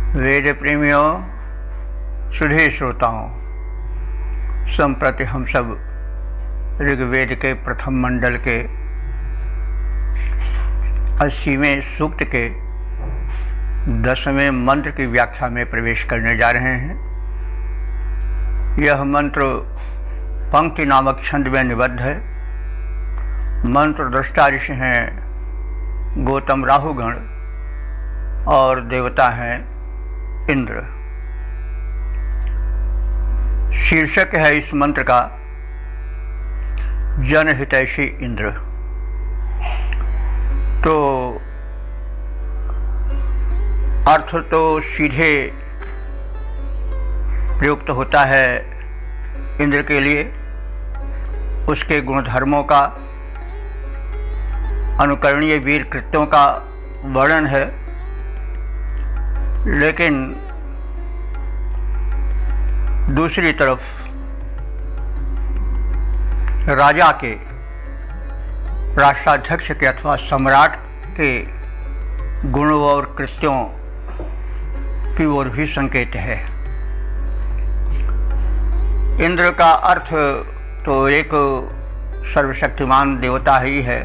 वेद प्रेमियों, सुधी श्रोताओं, संप्रति हम सब ऋग्वेद के प्रथम मंडल के 80वें सूक्त के 10वें मंत्र की व्याख्या में प्रवेश करने जा रहे हैं। यह मंत्र पंक्ति नामक छंद में निबद्ध है। मंत्र दृष्टा ऋषि हैं गौतम राहुगण और देवता हैं इंद्र। शीर्षक है इस मंत्र का जनहितैषी इंद्र। तो अर्थ तो सीधे प्रयुक्त होता है इंद्र के लिए, उसके गुणधर्मों का, अनुकरणीय वीर कृत्यों का वर्णन है, लेकिन दूसरी तरफ राजा के, राष्ट्राध्यक्ष के अथवा सम्राट के गुणों और कृत्यों की ओर भी संकेत है। इंद्र का अर्थ तो एक सर्वशक्तिमान देवता ही है,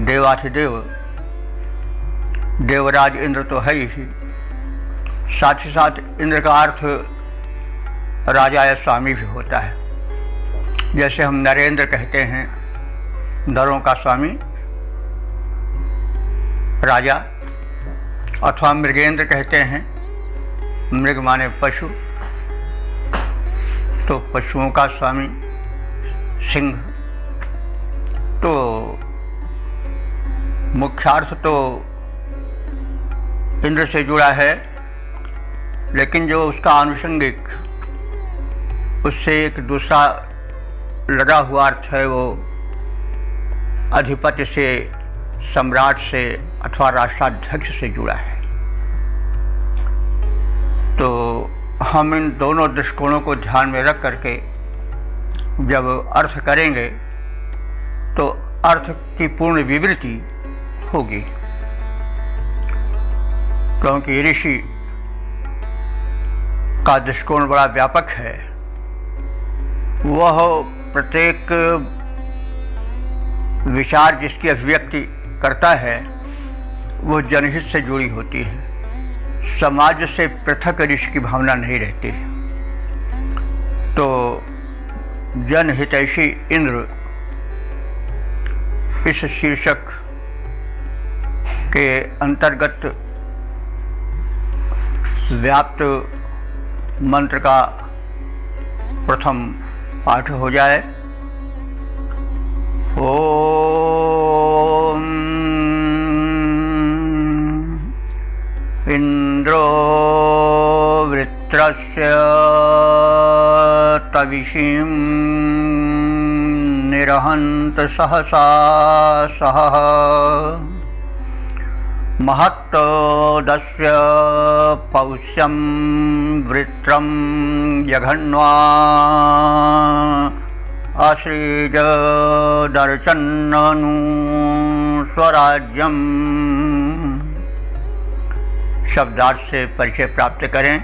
देवाधिदेव देवराज इंद्र तो है ही। साथ ही साथ इंद्र का अर्थ राजा या स्वामी भी होता है। जैसे हम नरेंद्र कहते हैं, नरों का स्वामी राजा, अथवा मृगेंद्र कहते हैं, मृग माने पशु, तो पशुओं का स्वामी सिंह। तो मुख्यार्थ तो इंद्र से जुड़ा है, लेकिन जो उसका आनुषंगिक, उससे एक दूसरा लगा हुआ अर्थ है, वो अधिपति से, सम्राट से अथवा राष्ट्राध्यक्ष से जुड़ा है। तो हम इन दोनों दृष्टिकोणों को ध्यान में रख करके जब अर्थ करेंगे तो अर्थ की पूर्ण विवृति होगी, क्योंकि ऋषि का दृष्टिकोण बड़ा व्यापक है। वह प्रत्येक विचार जिसकी अभिव्यक्ति करता है वो जनहित से जुड़ी होती है, समाज से पृथक ऋषि की भावना नहीं रहती। तो जनहितैषी इंद्र इस शीर्षक के अंतर्गत व्याप्त मंत्र का प्रथम पाठ हो जाए। ओम इंद्रो वृत्रस्य तविषीं निरहन्त सहसा सह महत्तोदस्य पौष्यं वृत्रं जघन्वा अश्रीज दर्शन्ननु स्वराज्यम्। शब्दार्थ से परिचय प्राप्त करें।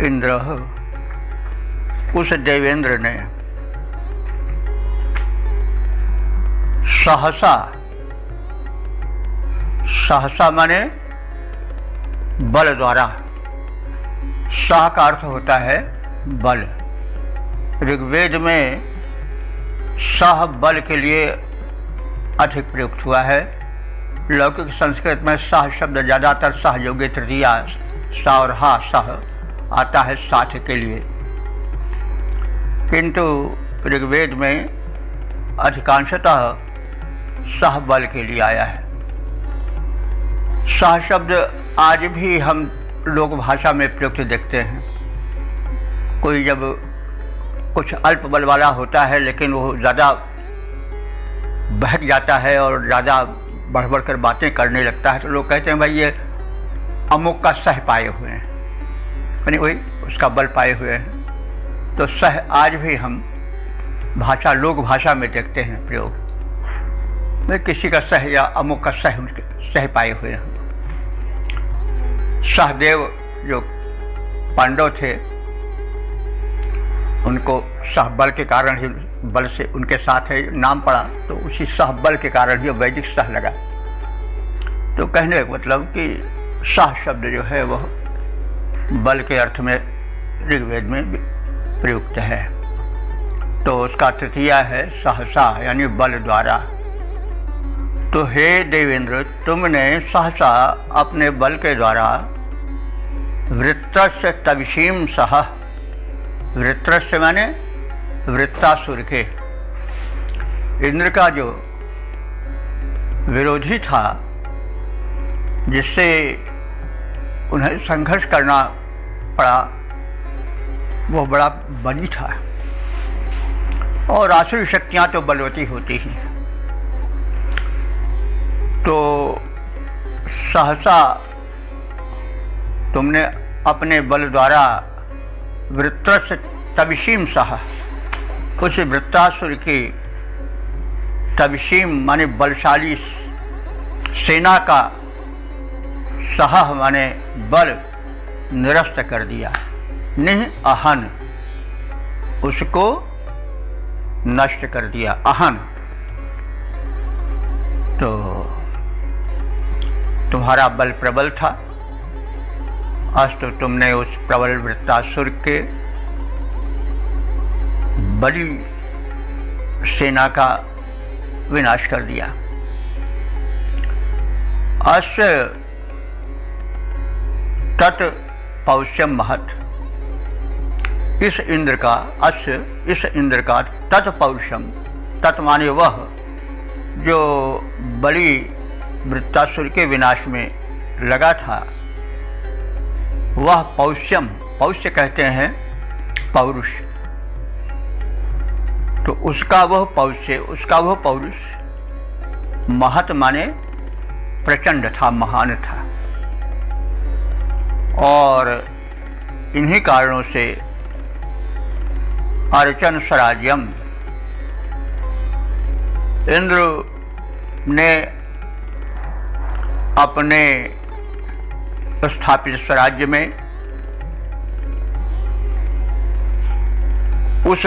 इंद्र, उस देवेंद्र ने सहसा, सहसा माने बल द्वारा, सह का अर्थ होता है बल। ऋग्वेद में सह बल के लिए अधिक प्रयुक्त हुआ है। लौकिक संस्कृत में सह शब्द ज़्यादातर सहयोगी तृतीया स और हा सह आता है साथ के लिए, किंतु ऋग्वेद में अधिकांशतः सह बल के लिए आया है। सह शब्द आज भी हम लोक भाषा में प्रयुक्त देखते हैं। कोई जब कुछ अल्प बल वाला होता है लेकिन वो ज़्यादा बहक जाता है और ज़्यादा बढ़ बढ़ कर बातें करने लगता है, तो लोग कहते हैं भाई ये अमुक का सह पाए हुए हैं, यानी वही उसका बल पाए हुए हैं। तो सह आज भी हम भाषा, लोक भाषा में देखते हैं प्रयोग। मैं किसी का सह या अमुक का सह, उनके सह पाए हुए हैं। सहदेव जो पांडव थे उनको सहबल के कारण ही, बल से उनके साथ है नाम पड़ा, तो उसी सहबल के कारण ही वैदिक सह लगा। तो कहने का मतलब कि सह शब्द जो है वह बल के अर्थ में ऋग्वेद में प्रयुक्त है। तो उसका तृतीय है सहसा, यानी बल द्वारा। तो हे देवेंद्र, तुमने सहसा अपने बल के द्वारा वृत्रस्य तविषीम सह, वृत्रस्य माने वृत्तासुर के, इंद्र का जो विरोधी था, जिससे उन्हें संघर्ष करना पड़ा, वो बड़ा बली था। और आसुरी शक्तियां तो बलवती होती ही। तो सहसा तुमने अपने बल द्वारा वृत्रस्य तविषीम सह, उस वृत्तासुर की, तविषीम माने बलशाली सेना का, सह माने बल, निरस्त कर दिया। निह अहन, उसको नष्ट कर दिया। अहन तो तुम्हारा बल प्रबल था, आज तो तुमने उस प्रबल वृत्तासुर के बड़ी सेना का विनाश कर दिया। अस्य तत् पौष्यम महत, इस इंद्र का, अस्य इस इंद्र का तत्पौरुषम, तत् माने वह जो बड़ी वृत्तासुर के विनाश में लगा था, वह पौष्यम, पौष्य कहते हैं पौरुष, तो उसका वह पौष्य, उसका वह पौरुष महत माने प्रचंड था, महान था। और इन्हीं कारणों से अर्चन स्वराज्यम, इंद्र ने अपने स्थापित स्वराज्य में उस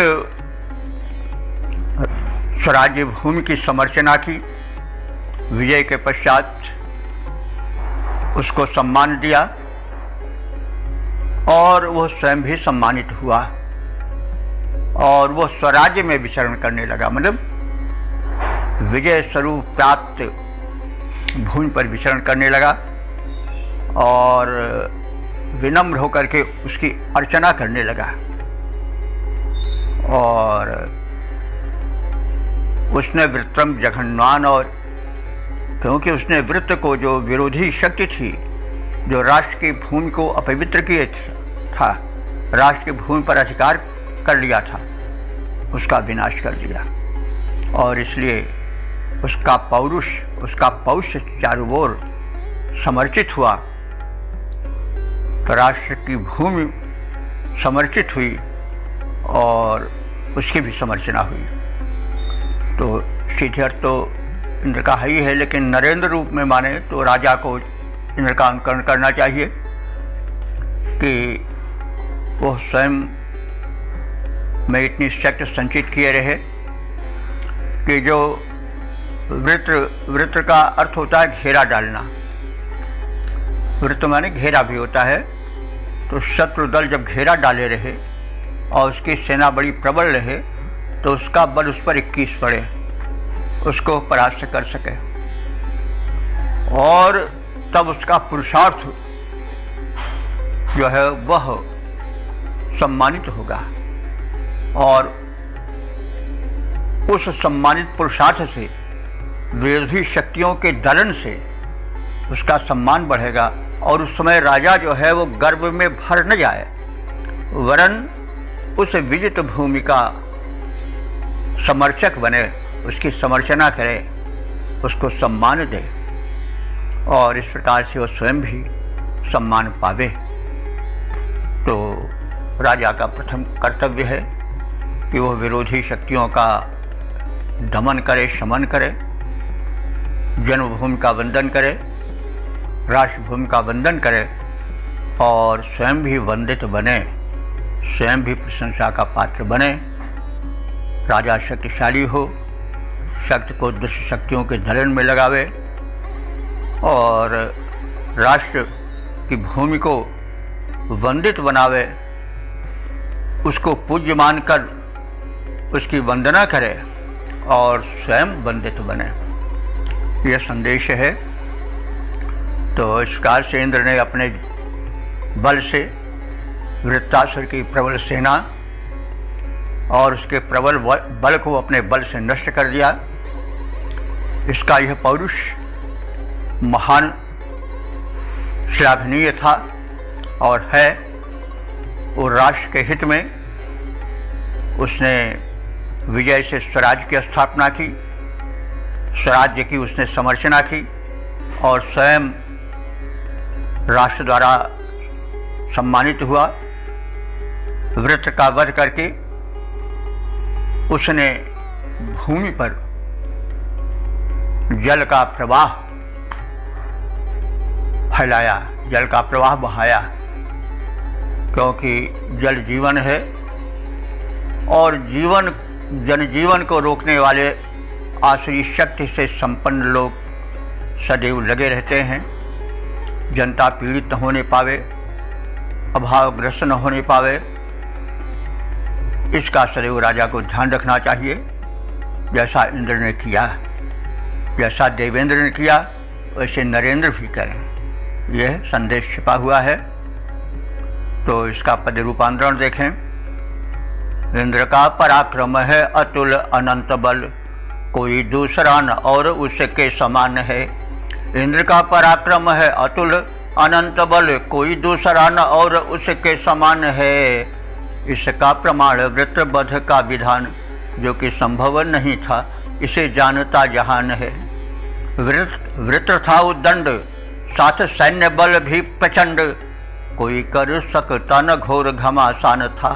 स्वराज्य भूमि की समर्चना की, विजय के पश्चात उसको सम्मान दिया और वह स्वयं भी सम्मानित हुआ और वह स्वराज्य में विचरण करने लगा, मतलब विजय स्वरूप प्राप्त भूमि पर विचरण करने लगा और विनम्र होकर के उसकी अर्चना करने लगा। और उसने वृत्रम जघन्वान, और क्योंकि उसने वृत्त को, जो विरोधी शक्ति थी, जो राष्ट्र की भूमि को अपवित्र किए था, राष्ट्र की भूमि पर अधिकार कर लिया था, उसका विनाश कर दिया। और इसलिए उसका पौरुष, उसका पौरुष चारों ओर समर्चित हुआ, तो राष्ट्र की भूमि समर्चित हुई और उसकी भी समर्चना हुई। तो सीधे अर्थ तो इंद्र का ही है, लेकिन नरेंद्र रूप में माने तो राजा को इंद्र का अनुकरण करना चाहिए कि वह स्वयं में इतनी शक्ति संचित किए रहे कि जो वृत्र का अर्थ होता है घेरा डालना, वृत्त माने घेरा भी होता है। तो शत्रु दल जब घेरा डाले रहे और उसकी सेना बड़ी प्रबल रहे, तो उसका बल उस पर 21 पड़े, उसको परास्त कर सके, और तब उसका पुरुषार्थ जो है वह सम्मानित होगा। और उस सम्मानित पुरुषार्थ से, विरोधी शक्तियों के दलन से उसका सम्मान बढ़ेगा और उस समय राजा जो है वो गर्व में भर न जाए, वरन उस विजित भूमि का समर्चक बने, उसकी समर्चना करे, उसको सम्मान दे और इस प्रकार से वो स्वयं भी सम्मान पावे। तो राजा का प्रथम कर्तव्य है कि वह विरोधी शक्तियों का दमन करे, शमन करे, जन्मभूमि का वंदन करे, राष्ट्रभूमि का वंदन करे और स्वयं भी वंदित बने, स्वयं भी प्रशंसा का पात्र बने। राजा शक्तिशाली हो, शक्ति को दुष्ट शक्तियों के धरण में लगावे और राष्ट्र की भूमि को वंदित बनावे, उसको पूज्य मानकर उसकी वंदना करे और स्वयं वंदित बने। यह संदेश है। तो इस प्रकार से इंद्र ने अपने बल से वृत्रासुर की प्रबल सेना और उसके प्रबल बल को अपने बल से नष्ट कर दिया। इसका यह पौरुष महान श्लाघनीय था और है। और राष्ट्र के हित में उसने विजय से स्वराज्य की स्थापना की, स्वराज्य की उसने समर्चना की और स्वयं राष्ट्र द्वारा सम्मानित हुआ। वृत्र का वध करके उसने भूमि पर जल का प्रवाह फैलाया, जल का प्रवाह बहाया, क्योंकि जल जीवन है और जनजीवन को रोकने वाले आसुरी शक्ति से संपन्न लोग सदैव लगे रहते हैं। जनता पीड़ित न होने पावे, अभावग्रस्त न होने पावे, इसका सदैव राजा को ध्यान रखना चाहिए। जैसा इंद्र ने किया, जैसा देवेंद्र ने किया, वैसे नरेंद्र भी करें। यह संदेश छिपा हुआ है। तो इसका पद रूपांतरण देखें। इंद्र का पराक्रम है अतुल अनंत बल, कोई दूसरा न और उसके समान है। इंद्र का पराक्रम है अतुल अनंत बल, कोई दूसरा न और उसके समान है। इसका प्रमाण वृत्रवध का विधान, जो कि संभव नहीं था, इसे जानता जहान है। वृत्र था उद्दंड, साथ सैन्य बल भी प्रचंड, कोई कर सकता न घोर घमासान था।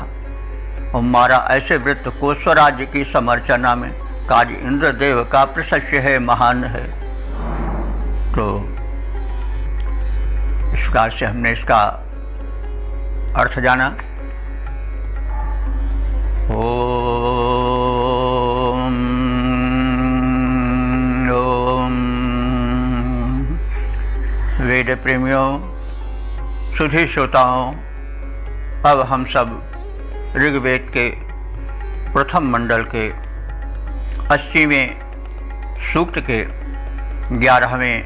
और मारा ऐसे वृत्त को स्वराज्य की समर्चना में, कार्य इंद्रदेव का प्रशस्य है, महान है। तो इस प्रकार से हमने इसका अर्थ जाना। ओम ओम वेद प्रेमियों, सुधी श्रोताओं, अब हम सब ऋग्वेद के प्रथम मंडल के 80वें सूक्त के 11वें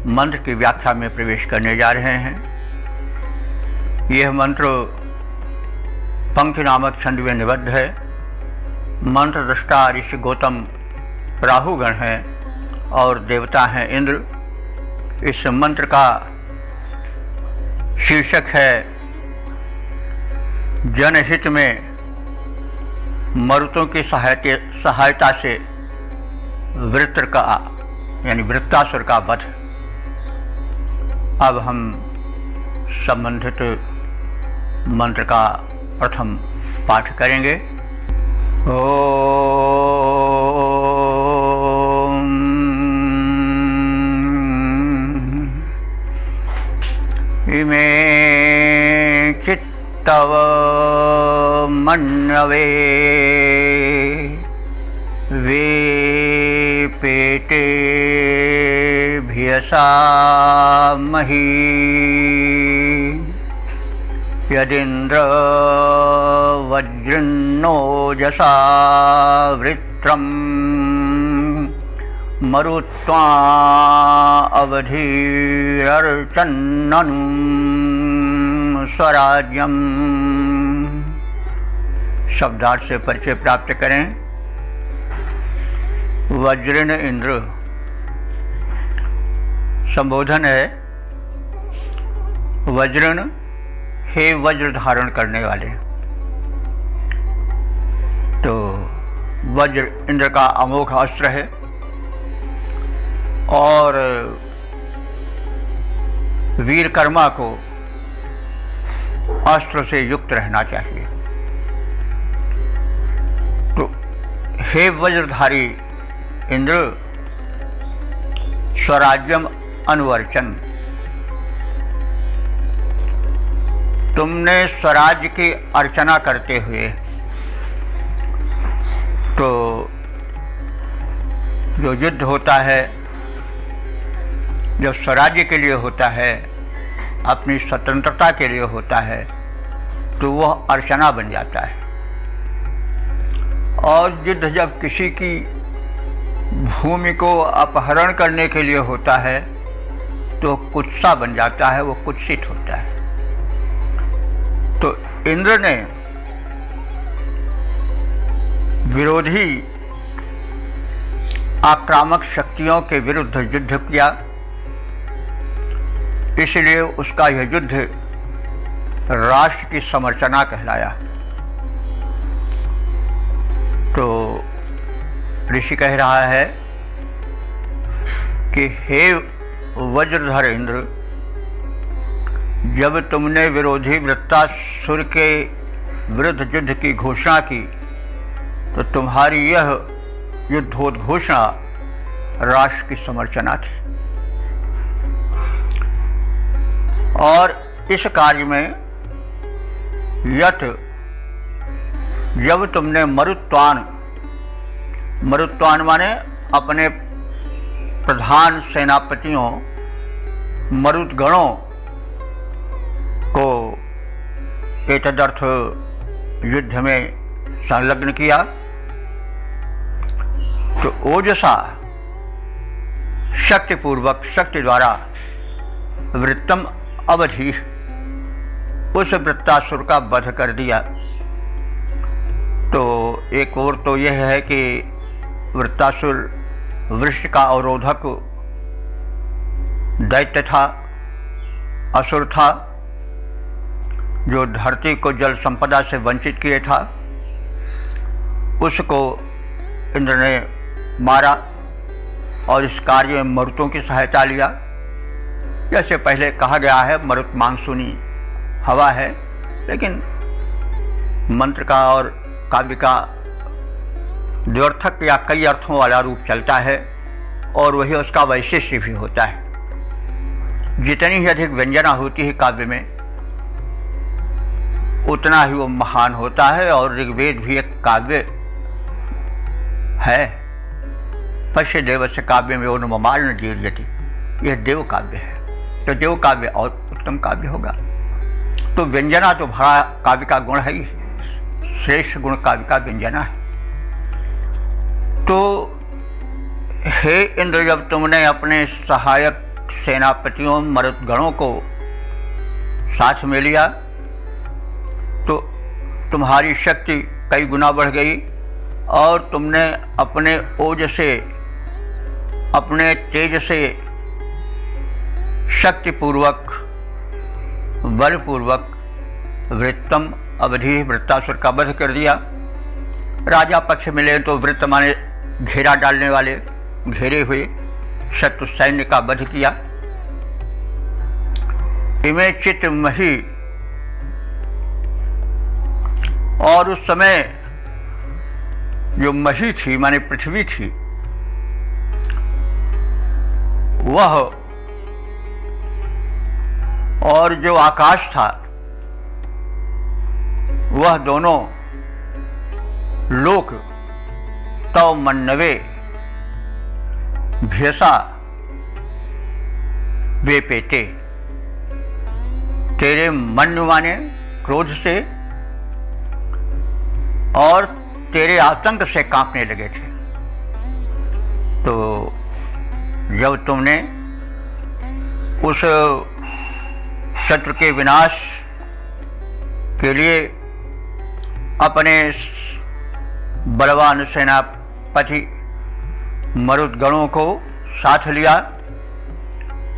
मंत्र की व्याख्या में प्रवेश करने जा रहे हैं। यह मंत्र पंक्ति नामक छंद में निबद्ध है। मंत्र दृष्टा ऋषि गौतम राहुगण हैं और देवता हैं इंद्र। इस मंत्र का शीर्षक है जनहित में मरुतों की सहायता से वृत्र का यानी वृत्रासुर का वध। अब हम संबंधित मंत्र का प्रथम पाठ करेंगे। इमे चित्तव मन्नवे वे पेटे भियसा मही यदिन्द्र वज्रन्नोजसा वृत्रं मरुत्वा अवधीरर्चन्ननु स्वराज्यम। शब्दार्थ से परिचय प्राप्त करें। वज्रन इंद्र संबोधन है। वज्रन, हे वज्र धारण करने वाले। तो वज्र इंद्र का अमोघ अस्त्र है और वीरकर्मा को अस्त्र से युक्त रहना चाहिए। तो हे वज्रधारी इंद्र, स्वराज्यम अनुवर्चन, तुमने स्वराज्य की अर्चना करते हुए तो जो युद्ध होता है, जो स्वराज्य के लिए होता है, अपनी स्वतंत्रता के लिए होता है, तो वह अर्चना बन जाता है। और युद्ध जब किसी की भूमि को अपहरण करने के लिए होता है तो कुत्सा बन जाता है, वो कुत्सित होता है। तो इंद्र ने विरोधी आक्रामक शक्तियों के विरुद्ध युद्ध किया, इसलिए उसका यह युद्ध राष्ट्र की समर्चना कहलाया। तो ऋषि कह रहा है कि हे वज्रधर इंद्र, जब तुमने विरोधी वृत्तासुर के विरुद्ध युद्ध की घोषणा की तो तुम्हारी यह युद्धोद्घोषणा राष्ट्र की समर्चना थी। और इस कार्य में यत जब तुमने मरुत्वान माने अपने प्रधान सेनापतियों मरुदगणों को एतदर्थ युद्ध में संलग्न किया, तो ओजसा शक्तिपूर्वक, शक्ति द्वारा वृत्तम अवधि, उस वृत्तासुर का वध कर दिया। तो एक और तो यह है कि वृत्तासुर वृक्ष का अवरोधक दैत्य था, असुर था, जो धरती को जल संपदा से वंचित किए था। उसको इंद्र ने मारा और इस कार्य में मरुतों की सहायता लिया। जैसे पहले कहा गया है, मरुत मानसूनी हवा है, लेकिन मंत्र का और काव्य का द्व्यर्थक या कई अर्थों वाला रूप चलता है, और वही उसका वैशिष्ट्य भी होता है। जितनी ही अधिक व्यंजना होती है काव्य में, उतना ही वो महान होता है। और ऋग्वेद भी एक काव्य है। पश्य देवस्य काव्य में ओनुममाल न जीर्यति, यह देव काव्य है। तो देव काव्य और उत्तम काव्य होगा। तो व्यंजना तो भरा काव्य का गुण है ही, श्रेष्ठ गुण काव्य का व्यंजना है। तो हे इंद्र, जब तुमने अपने सहायक सेनापतियों मरुदगणों को साथ में लिया तो तुम्हारी शक्ति कई गुना बढ़ गई, और तुमने अपने ओज से, अपने तेज से शक्तिपूर्वक, बलपूर्वक वृत्तम अवधि, वृत्तासुर का वध कर दिया। राजा पक्ष मिले तो वृत्त माने घेरा डालने वाले, घेरे हुए शत्रु सैन्य का वध किया। इमे चित मही, और उस समय जो मही थी माने पृथ्वी थी, वह और जो आकाश था, वह दोनों लोक तव मन्नवे भेसा वे पेटे, तेरे मन्नु माने क्रोध से और तेरे आतंक से कांपने लगे थे। तो जब तुमने उस शत्रु के विनाश के लिए अपने बलवान सेनापति मरुदगणों को साथ लिया,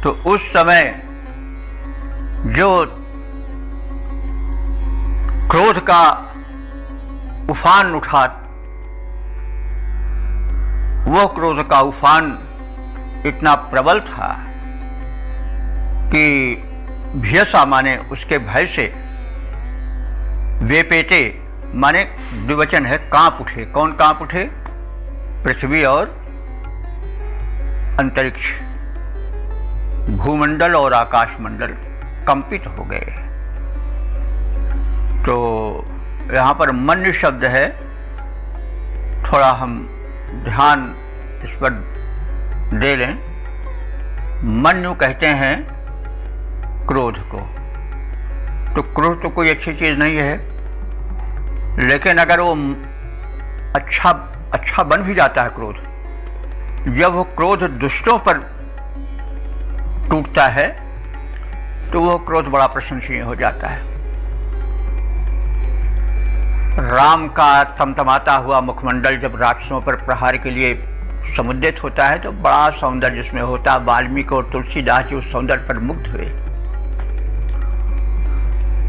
तो उस समय जो क्रोध का उफान उठा, वह क्रोध का उफान इतना प्रबल था कि भयसा माने उसके भय से, वेपेटे माने द्विवचन है, कांप उठे। कौन कांप उठे? पृथ्वी और अंतरिक्ष, भूमंडल और आकाशमंडल कंपित हो गए। तो यहाँ पर मन्यु शब्द है, थोड़ा हम ध्यान इस पर दे लें। मन्यु कहते हैं क्रोध को। तो क्रोध तो कोई अच्छी चीज़ नहीं है, लेकिन अगर वो अच्छा बन भी जाता है क्रोध, जब वो क्रोध दुष्टों पर टूटता है तो वो क्रोध बड़ा प्रशंसनीय हो जाता है। राम का तमतमाता हुआ मुखमंडल जब राक्षसों पर प्रहार के लिए समुद्रित होता है तो बड़ा सौंदर्य जिसमें होता है। वाल्मीकि और तुलसीदास जी उस सौंदर्य पर मुग्ध हुए।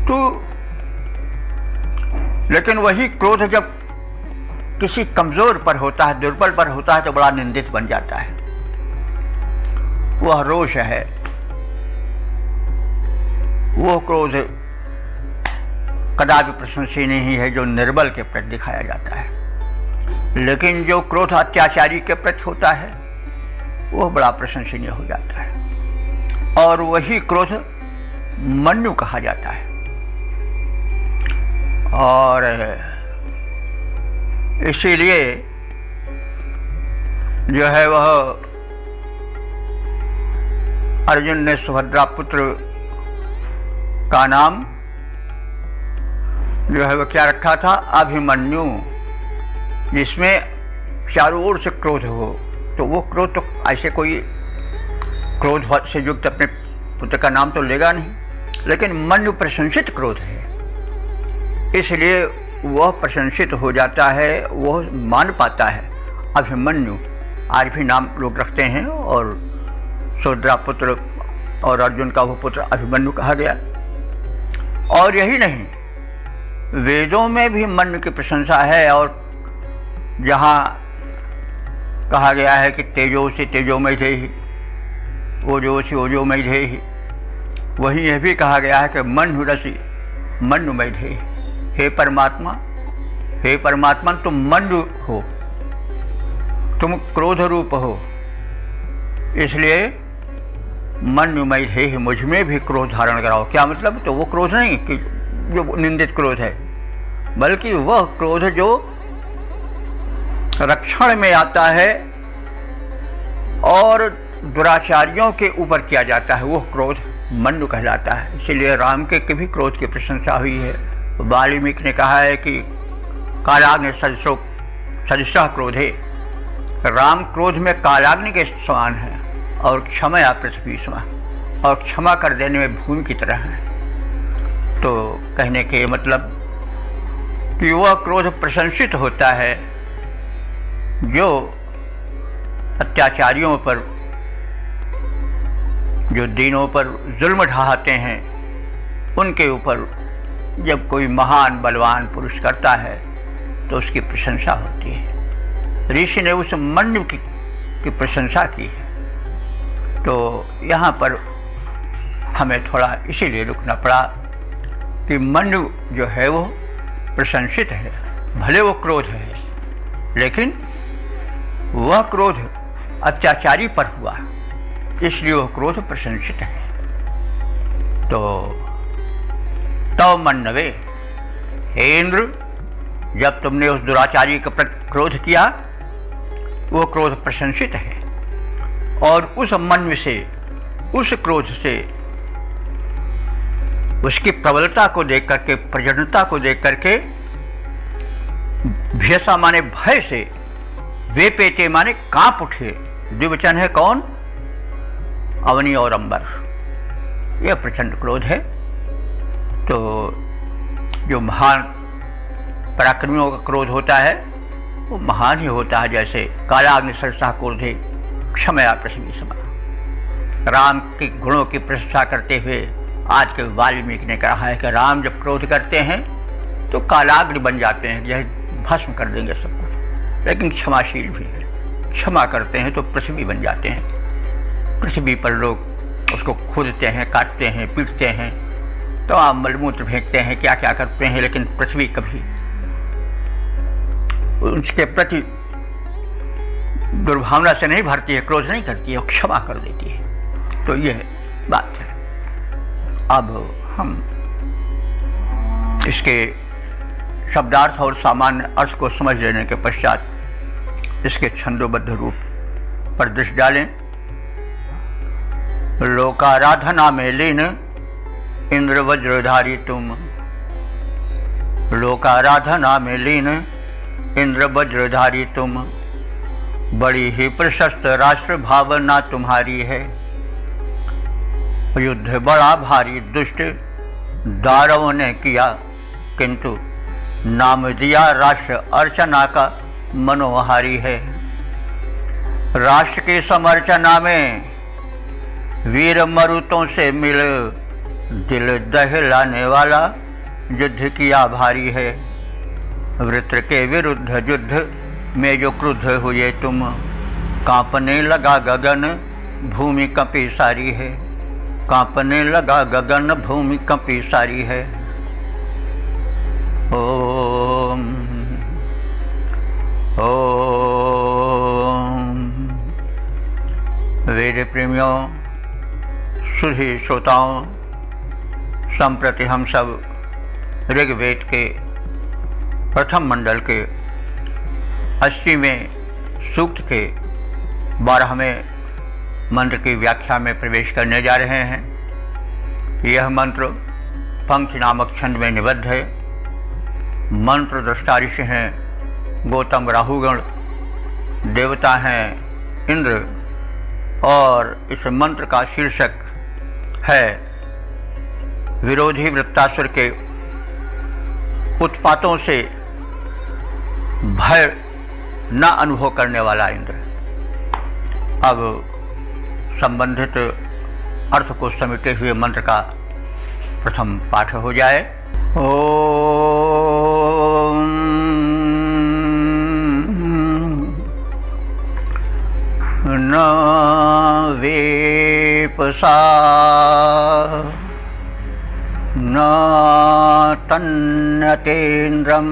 तो लेकिन वही क्रोध जब किसी कमजोर पर होता है, दुर्बल पर होता है, तो बड़ा निंदित बन जाता है। वह रोष है, वो क्रोध कदापि प्रशंसनीय नहीं है जो निर्बल के प्रति दिखाया जाता है। लेकिन जो क्रोध अत्याचारी के प्रति होता है वो बड़ा प्रशंसनीय हो जाता है, और वही क्रोध मन्यु कहा जाता है। और इसीलिए जो है वह अर्जुन ने सुभद्रा पुत्र का नाम जो है वह क्या रखा था? अभिमन्यु, जिसमें चारों ओर से क्रोध हो। तो वो क्रोध तो ऐसे कोई क्रोध से युक्त अपने पुत्र का नाम तो लेगा नहीं, लेकिन मन्यु प्रशंसित क्रोध है, इसलिए वह प्रशंसित हो जाता है, वह मान पाता है। अभिमन्यु आज भी नाम लोग रखते हैं, और सुभद्रा पुत्र और अर्जुन का वो पुत्र अभिमन्यु कहा गया। और यही नहीं, वेदों में भी मन्यु की प्रशंसा है, और जहाँ कहा गया है कि तेजो से तेजोमय थे, ओजो से ओजोमय थे, वहीं यह भी कहा गया है कि मन्यु रसि मन्युमय थे। हे परमात्मा तुम मन्यु हो, तुम क्रोध रूप हो, इसलिए मन्युमय थे, मुझ में भी क्रोध धारण कराओ। क्या मतलब? तो वो क्रोध नहीं कि जो निंदित क्रोध है, बल्कि वह क्रोध जो रक्षण में आता है और दुराचारियों के ऊपर किया जाता है, वो क्रोध मन्यु कहलाता है। इसीलिए राम के भी क्रोध की प्रशंसा हुई है। वाल्मीकि ने कहा है कि कालाग्नि सदृशः क्रोधे, राम क्रोध में कालाग्नि के समान है, और क्षमया पृथ्वी समान, और क्षमा कर देने में भूमि की तरह है। तो कहने के मतलब कि वह क्रोध प्रशंसित होता है जो अत्याचारियों पर, जो दीनों पर जुल्म ढाते हैं, उनके ऊपर जब कोई महान बलवान पुरुष करता है तो उसकी प्रशंसा होती है। ऋषि ने उस मन्यु की प्रशंसा की है। तो यहाँ पर हमें थोड़ा इसीलिए रुकना पड़ा कि मन्यु जो है वो प्रशंसित है, भले वो क्रोध है, लेकिन वह क्रोध अत्याचारी पर हुआ, इसलिए वह क्रोध प्रशंसित है। तो तव मन्नवे, हे इंद्र, जब तुमने उस दुराचारी के प्रति क्रोध किया, वो क्रोध प्रशंसित है। और उस मन्यु से, उस क्रोध से, उसकी प्रबलता को देख करके, प्रजनता को देख करके, भयसा माने भय से, वे पेटे माने कांप उठे। द्विवचन है कौन? अवनी और अंबर। यह प्रचंड क्रोध है। तो जो महान पराक्रमियों का क्रोध होता है वो महान ही होता है, जैसे कालाग्नि सदृशः क्रोधे क्षमया पृथ्वी समान। राम के गुणों की प्रशंसा करते हुए आज के वाल्मीकि ने कहा है कि राम जब क्रोध करते हैं तो कालाग्नि बन जाते हैं, जैसे भस्म कर देंगे सब कुछ, लेकिन क्षमाशील भी है। क्षमा करते हैं तो पृथ्वी बन जाते हैं। पृथ्वी पर लोग उसको खोदते हैं, काटते हैं, पीटते हैं, तो आप मलमूत्र फेंकते हैं, क्या क्या करते हैं, लेकिन पृथ्वी कभी उसके प्रति दुर्भावना से नहीं भरती है, क्रोध नहीं करती है, वो क्षमा कर देती है। तो यह बात है। अब हम इसके शब्दार्थ और सामान्य अर्थ को समझ लेने के पश्चात इसके छंदोबद्ध रूप पर दृष्टि डालें। लोकाराधना में लीन इंद्र वज्रधारी तुम, लोकाराधना में लीन इंद्र वज्रधारी तुम, बड़ी ही प्रशस्त राष्ट्र भावना तुम्हारी है। युद्ध बड़ा भारी दुष्ट दानवों ने किया, किंतु नाम दिया राष्ट्र अर्चना का मनोहारी है। राष्ट्र की समर्चना में वीर मरुतों से मिल, दिल दहलाने वाला युद्ध किया भारी है। वृत्र के विरुद्ध युद्ध में जो क्रुद्ध हुए तुम, कांपने लगा गगन भूमि कंपी सारी है, कांपने लगा गगन भूमि कंपी सारी है। ओम ओम। वेद प्रेमियों, सुधी श्रोताओं, संप्रति हम सब ऋग्वेद के प्रथम मंडल के 80वें सूक्त के 12वें मंत्र की व्याख्या में प्रवेश करने जा रहे हैं। यह मंत्र पंक्ति नामक छंद में निबद्ध है। मंत्र दृष्टा ऋषि हैं गौतम राहुगण, देवता हैं इंद्र, और इस मंत्र का शीर्षक है विरोधी वृत्तासुर के उत्पातों से भय न अनुभव करने वाला इंद्र। अब संबंधित अर्थ को समेटे हुए मंत्र का प्रथम पाठ हो जाए। ओम न वेपसा न तन्नतेन्द्रं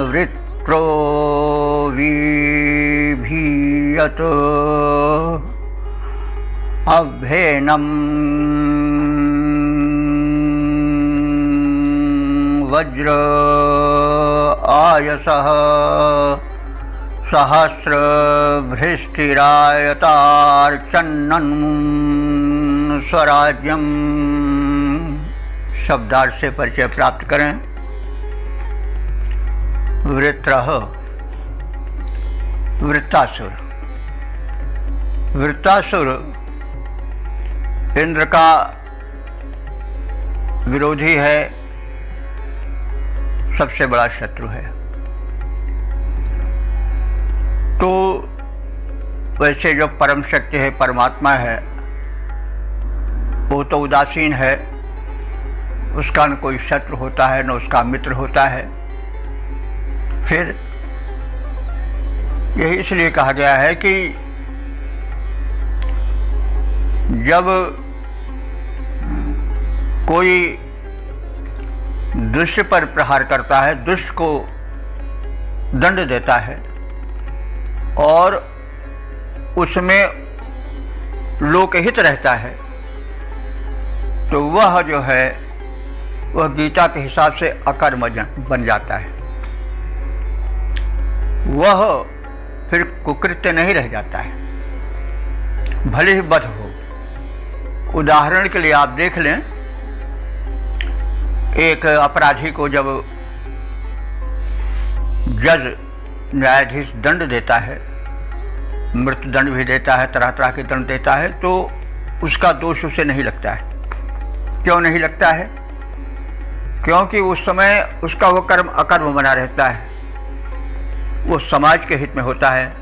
वृत्रो विभीयत अभ्येनं वज्र आयसः सहस्रभृष्टिरायतार्चन्नं स्वराज्यं। शब्दार्थ से परिचय प्राप्त करें। वृत्रः, वृत्तासुर। वृत्तासुर इंद्र का विरोधी है, सबसे बड़ा शत्रु है। तो वैसे जो परम शक्ति है, परमात्मा है, वो तो उदासीन है, उसका न कोई शत्रु होता है न उसका मित्र होता है। फिर यही इसलिए कहा गया है कि जब कोई दुष्ट पर प्रहार करता है, दुष्ट को दंड देता है और उसमें लोकहित रहता है, तो वह जो है वह गीता के हिसाब से अकर्म बन जाता है। वह फिर कुकृत्य नहीं रह जाता है, भले ही बध हो। उदाहरण के लिए आप देख लें, एक अपराधी को जब जज न्यायाधीश दंड देता है, मृत्यु दंड भी देता है, तरह तरह के दंड देता है, तो उसका दोष उसे नहीं लगता है। क्यों नहीं लगता है? क्योंकि उस समय उसका वो कर्म अकर्म बना रहता है, वो समाज के हित में होता है,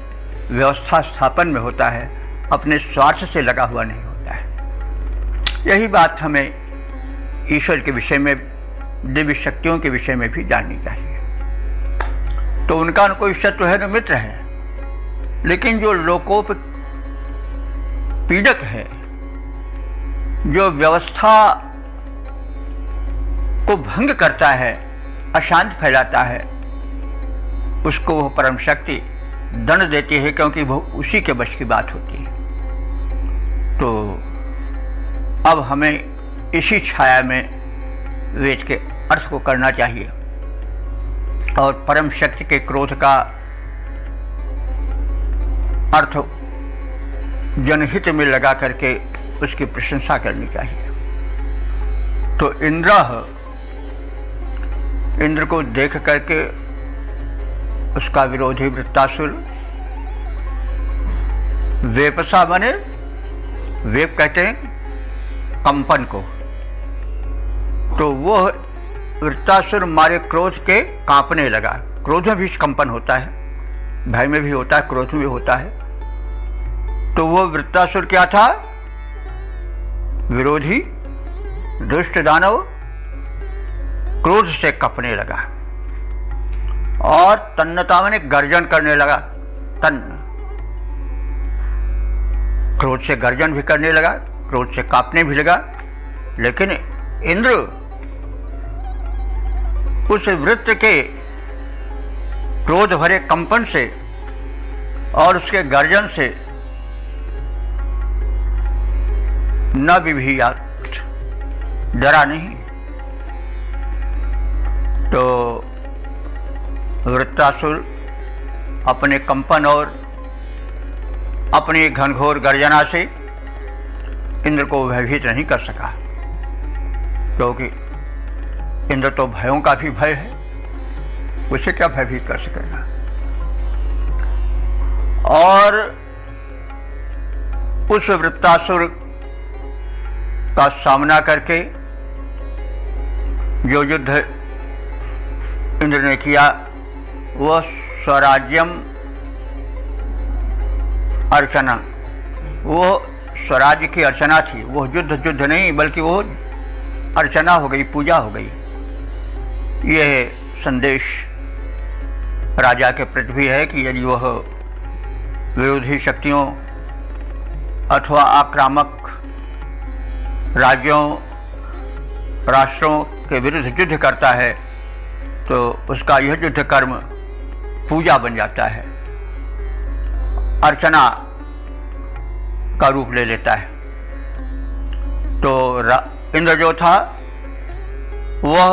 व्यवस्था स्थापन में होता है, अपने स्वार्थ से लगा हुआ नहीं होता है। यही बात हमें ईश्वर के विषय में, दिव्य शक्तियों के विषय में भी जाननी चाहिए। तो उनका न कोई शत्रु है न मित्र है, लेकिन जो लोकोपपीड़क है, जो व्यवस्था को भंग करता है, अशांति फैलाता है, उसको वो परम शक्ति दंड देती है, क्योंकि वो उसी के वश की बात होती है। तो अब हमें इसी छाया में वेद के अर्थ को करना चाहिए और परम शक्ति के क्रोध का अर्थ जनहित में लगा करके उसकी प्रशंसा करनी चाहिए। तो इंद्र को देख करके उसका विरोधी वृत्तासुर वेपसा बने, वेप कहते हैं कंपन को, तो वो वृत्तासुर मारे क्रोध के कांपने लगा। क्रोध में भी कंपन होता है, भय में भी होता है, क्रोध में भी होता है। तो वो वृत्तासुर क्या था? विरोधी दुष्ट दानव क्रोध से कपने लगा और तन्नता माने गर्जन करने लगा। तन्न क्रोध से गर्जन भी करने लगा, क्रोध से कांपने भी लगा। लेकिन इंद्र उस वृत्त के क्रोध भरे कंपन से और उसके गर्जन से न बिभियात, डरा नहीं। तो वृत्तासुर अपने कंपन और अपनी घनघोर गर्जना से इंद्र को भयभीत नहीं कर सका, क्योंकि इंद्र तो भयों का भी भय है, उसे क्या भयभीत कर सकेगा। और उस वृत्तासुर का सामना करके जो युद्ध इंद्र ने किया वह स्वराज्यम अर्चना, वो स्वराज्य की अर्चना थी। वो युद्ध नहीं बल्कि वो अर्चना हो गई, पूजा हो गई। यह संदेश राजा के प्रति भी है कि यदि वह विरोधी शक्तियों अथवा आक्रामक राज्यों राष्ट्रों के विरुद्ध युद्ध करता है तो उसका यह युद्ध कर्म पूजा बन जाता है, अर्चना का रूप ले लेता है। तो इंद्र जो था वह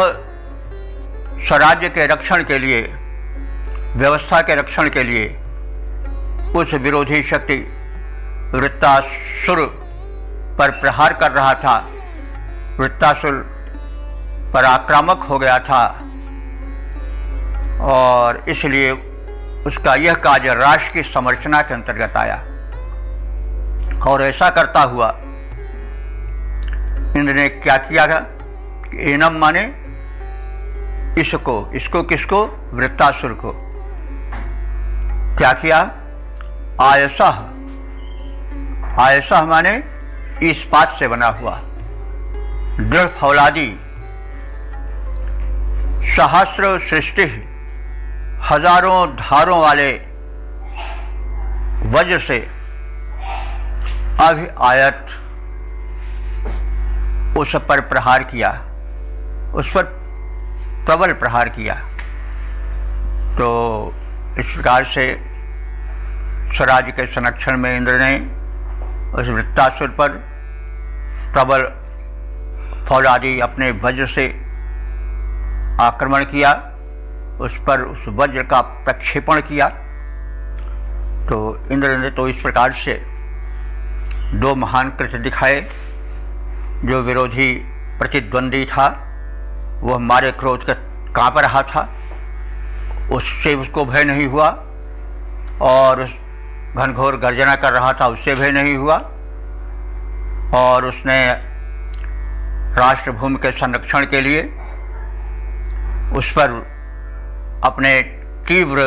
स्वराज्य के रक्षण के लिए, व्यवस्था के रक्षण के लिए उस विरोधी शक्ति वृत्तासुर पर प्रहार कर रहा था। वृत्तासुर पर आक्रामक हो गया था और इसलिए उसका यह कार्य राष्ट्र की संरचना के अंतर्गत आया। और ऐसा करता हुआ इंद्र ने क्या किया था? एनम माने इसको किसको? वृत्तासुर को। क्या किया? आयसह माने इस्पात से बना हुआ, दृढ़ फौलादी, सहस्र सृष्टि, हजारों धारों वाले वज्र से अभि आयत उस पर प्रहार किया, उस पर प्रबल प्रहार किया। तो इस प्रकार से स्वराज्य के संरक्षण में इंद्र ने उस वृत्तासुर पर प्रबल फौलादी अपने वज्र से आक्रमण किया, उस पर उस वज्र का प्रक्षेपण किया। तो इंद्र ने तो इस प्रकार से दो महान कृत्य दिखाए। जो विरोधी प्रतिद्वंदी था वह मारे क्रोध के कांप रहा था, उससे उसको भय नहीं हुआ, और उस घनघोर गर्जना कर रहा था उससे भय नहीं हुआ। और उसने राष्ट्रभूमि के संरक्षण के लिए उस पर अपने तीव्र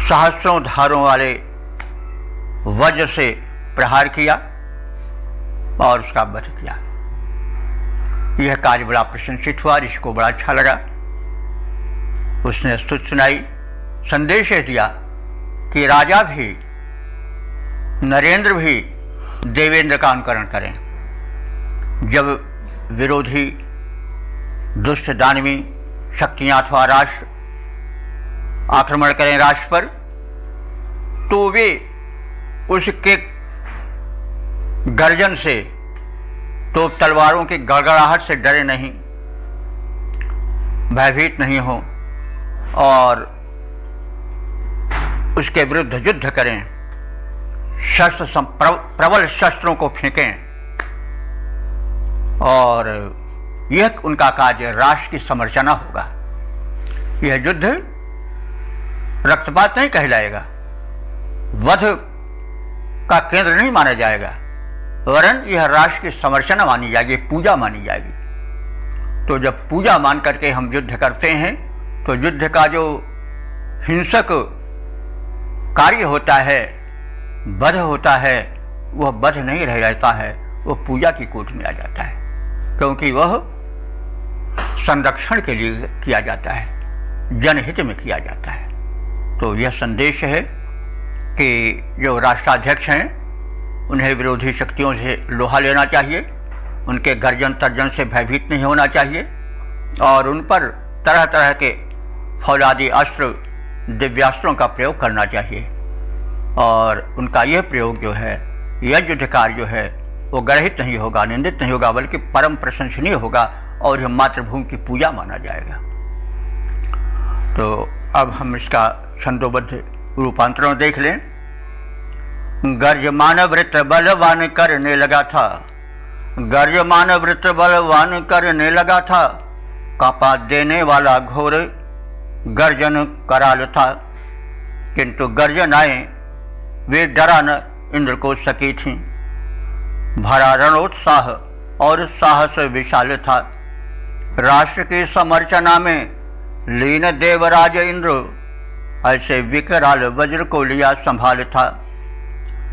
सहस्रों धारों वाले वज्र से प्रहार किया और उसका वध किया। यह कार्य बड़ा प्रशंसित हुआ, ऋषि को बड़ा अच्छा लगा। उसने स्तुति सुनाई, संदेश दिया कि राजा भी, नरेंद्र भी देवेंद्र का अनुकरण करें। जब विरोधी दुष्ट दानवी शक्तियां अथवा राष्ट्र आक्रमण करें राष्ट्र पर, तो वे उसके गर्जन से तो तलवारों की गड़गड़ाहट से डरे नहीं, भयभीत नहीं हो और उसके विरुद्ध युद्ध करें, प्रबल शस्त्रों को फेंकें। और यह उनका कार्य राष्ट्र की संरचना होगा। यह युद्ध रक्तपात नहीं कहलाएगा, वध का केंद्र नहीं माना जाएगा, वरन यह राष्ट्र की संरचना मानी जाएगी, पूजा मानी जाएगी। तो जब पूजा मान करके हम युद्ध करते हैं तो युद्ध का जो हिंसक कार्य होता है, वध होता है, वह वध नहीं रह जाता है, वह पूजा की कोट में आ जाता है, क्योंकि वह संरक्षण के लिए किया जाता है, जनहित में किया जाता है। तो यह संदेश है कि जो राष्ट्राध्यक्ष हैं उन्हें विरोधी शक्तियों से लोहा लेना चाहिए, उनके गर्जन तर्जन से भयभीत नहीं होना चाहिए और उन पर तरह तरह के फौलादी अस्त्र, दिव्यास्त्रों का प्रयोग करना चाहिए। और उनका यह प्रयोग जो है, यह युद्ध कार्य जो है, वो गर्हित नहीं होगा, निंदित नहीं होगा, बल्कि परम प्रशंसनीय होगा और यह मातृभूमि की पूजा माना जाएगा। तो अब हम इसका छंदोबद्ध रूपांतरण देख लें। गर्जमान वृत्त बलवान करने लगा था, गर्जमान वृत्त बलवान करने लगा था, कांपा देने वाला घोर गर्जन कराल था। किंतु गर्जनाएं वे डरा न इंद्र को सकी थीं, भरा रणोत्साह और साहस विशाल था। राष्ट्र की समर्चना में लीन देवराज इंद्र ऐसे विकराल वज्र को लिया संभाल था,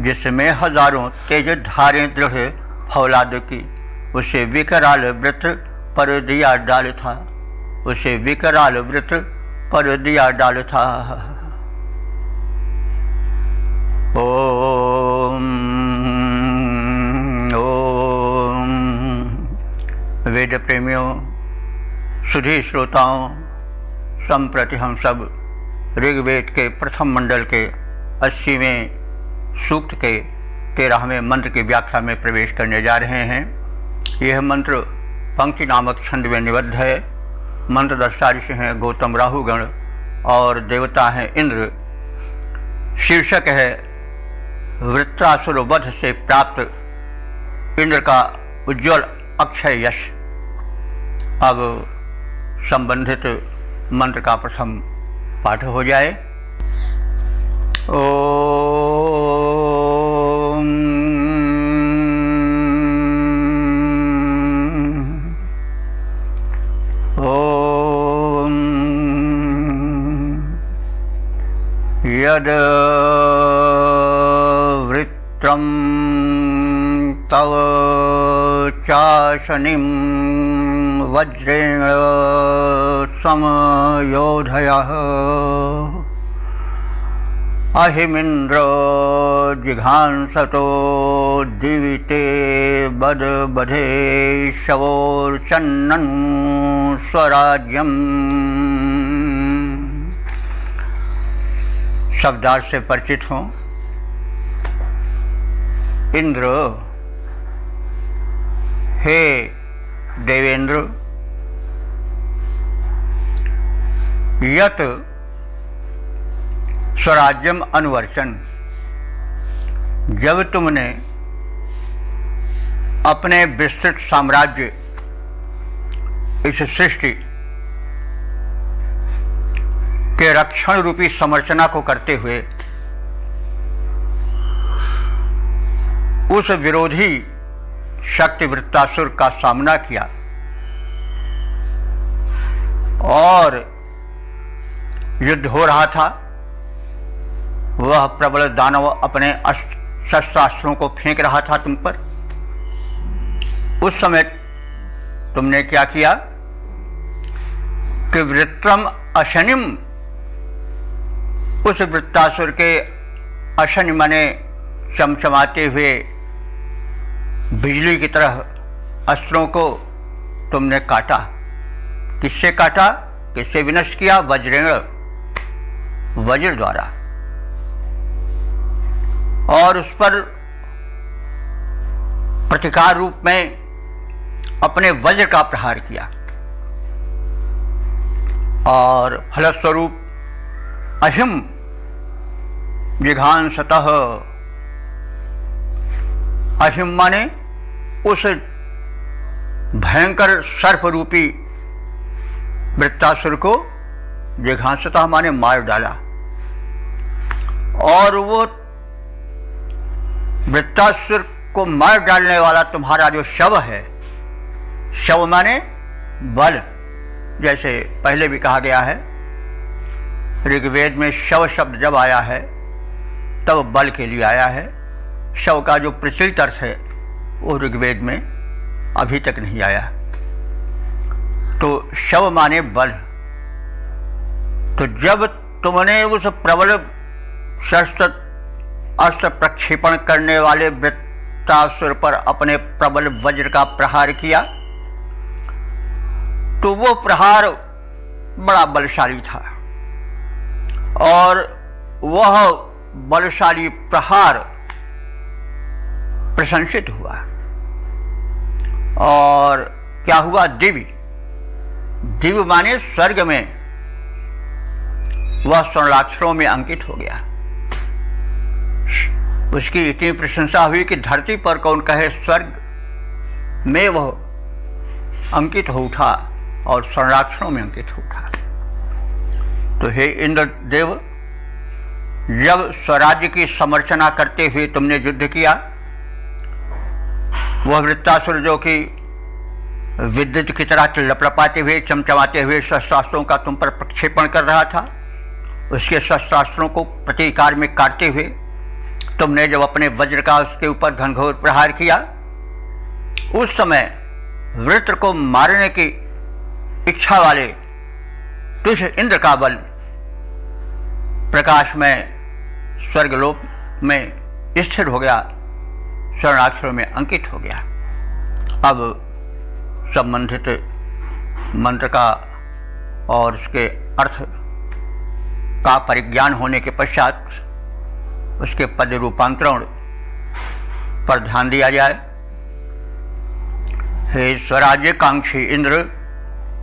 जिसमें हजारों तेज धारें दृढ़ फौलाद की। उसे विकराल वृत्त पर दिया डाल था, उसे विकराल वृत्त पर दिया डाल था। ओम ओम। वेद प्रेमियों, सुधी श्रोताओं, संप्रति हम सब ऋग्वेद के प्रथम मंडल के 80वें सूक्त के 13वें मंत्र की व्याख्या में प्रवेश करने जा रहे हैं। यह मंत्र पंक्ति नामक छंद में निबद्ध है। मंत्र दृष्टा ऋषि हैं गौतम राहुगण और देवता हैं इंद्र। शीर्षक है वृत्रासुर वध से प्राप्त इंद्र का उज्ज्वल अक्षय यश। अब संबंधित मंत्र का प्रथम पाठ हो जाए। यद वृत्रं तव चाशनिं वज्रेण समयोधयः अहिमिन्द्र जिघांसतो दिविते बदबधे शवोर्चन्नं स्वराज्यम्। शब्दार्थ से परिचित हों। इंद्र, हे देवेंद्र, यत स्वराज्यम अनुवर्चन, जब तुमने अपने विस्तृत साम्राज्य इस सृष्टि के रक्षण रूपी समर्चना को करते हुए उस विरोधी शक्ति वृत्तासुर का सामना किया और युद्ध हो रहा था, वह प्रबल दानव अपने शस्त्रास्त्रों को फेंक रहा था तुम पर। उस समय तुमने क्या किया कि वृत्रम अशनिम, उस वृत्तासुर के अशनि माने चमचमाते हुए बिजली की तरह अस्त्रों को तुमने काटा। किससे काटा, किससे विनष्ट किया? वज्रेण, वज्र द्वारा। और उस पर प्रतिकार रूप में अपने वज्र का प्रहार किया और फलस्वरूप अहिम जिघांसतः, अहिम माने उस भयंकर सर्प रूपी वृत्तासुर को, जिघांसतः माने मार डाला। और वो वृत्तासुर को मार डालने वाला तुम्हारा जो शव है, शव माने बल, जैसे पहले भी कहा गया है, ऋग्वेद में शव शब्द जब आया है तब बल के लिए आया है। शव का जो प्रचलित अर्थ है वो ऋग्वेद में अभी तक नहीं आया। तो शव माने बल। तो जब तुमने उस प्रबल शस्त्र अस्त्र प्रक्षेपण करने वाले वृत्तासुर पर अपने प्रबल वज्र का प्रहार किया तो वो प्रहार बड़ा बलशाली था और वह बलशाली प्रहार प्रशंसित हुआ। और क्या हुआ? दिव्य, दिव्य माने स्वर्ग में वह स्वर्णाक्षरों में अंकित हो गया। उसकी इतनी प्रशंसा हुई कि धरती पर कौन कहे, स्वर्ग में वह अंकित हो उठा और स्वर्णाक्षरों में अंकित हो उठा। तो हे इंद्रदेव, जब स्वराज्य की समर्चना करते हुए तुमने युद्ध किया, वह वृत्तासुर जो कि विद्युत की तरह लपलपाते हुए चमचमाते हुए शस्त्रास्त्रों का तुम पर प्रक्षेपण कर रहा था, उसके शस्त्रास्त्रों को प्रतीकार में काटते हुए तुमने जब अपने वज्र का उसके ऊपर घनघोर प्रहार किया, उस समय वृत्र को मारने की इच्छा वाले तुझ इंद्र का बल प्रकाश में स्वर्गलोक में स्थिर हो गया, स्वर्णाक्षरों में अंकित हो गया। अब संबंधित मंत्र का और उसके अर्थ का परिज्ञान होने के पश्चात उसके पद रूपांतरण पर ध्यान दिया जाए। हे स्वराज्य कांक्षी इंद्र,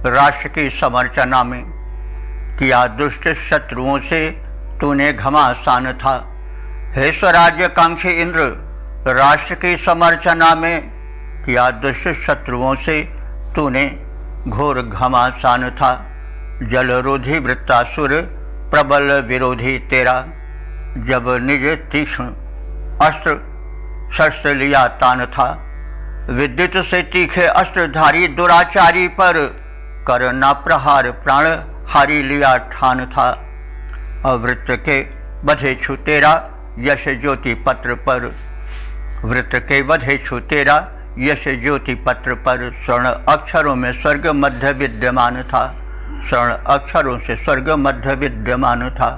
राष्ट्र की समर्चना में किया दुष्ट शत्रुओं से तूने घमासान था। हे स्वराज्य कांक्षी इंद्र, राष्ट्र की समर्चना में किया दुष्ट शत्रुओं से तूने घोर घमासान था। जलरोधी वृत्तासुर प्रबल विरोधी तेरा, जब निज तीक्ष्ण अस्त्र शस्त्र लिया तान था। विद्युत से तीखे अस्त्रधारी दुराचारी पर करना प्रहार प्राण हारी लिया ठान था। अवृत्त के बधे छु तेरा यश ज्योति पत्र पर, वृत्त के बधे छु तेरा यश ज्योति पत्र पर। स्वर्ण अक्षरों में स्वर्ग मध्य विद्यमान था, स्वर्ण अक्षरों से स्वर्ग मध्य विद्यमान था।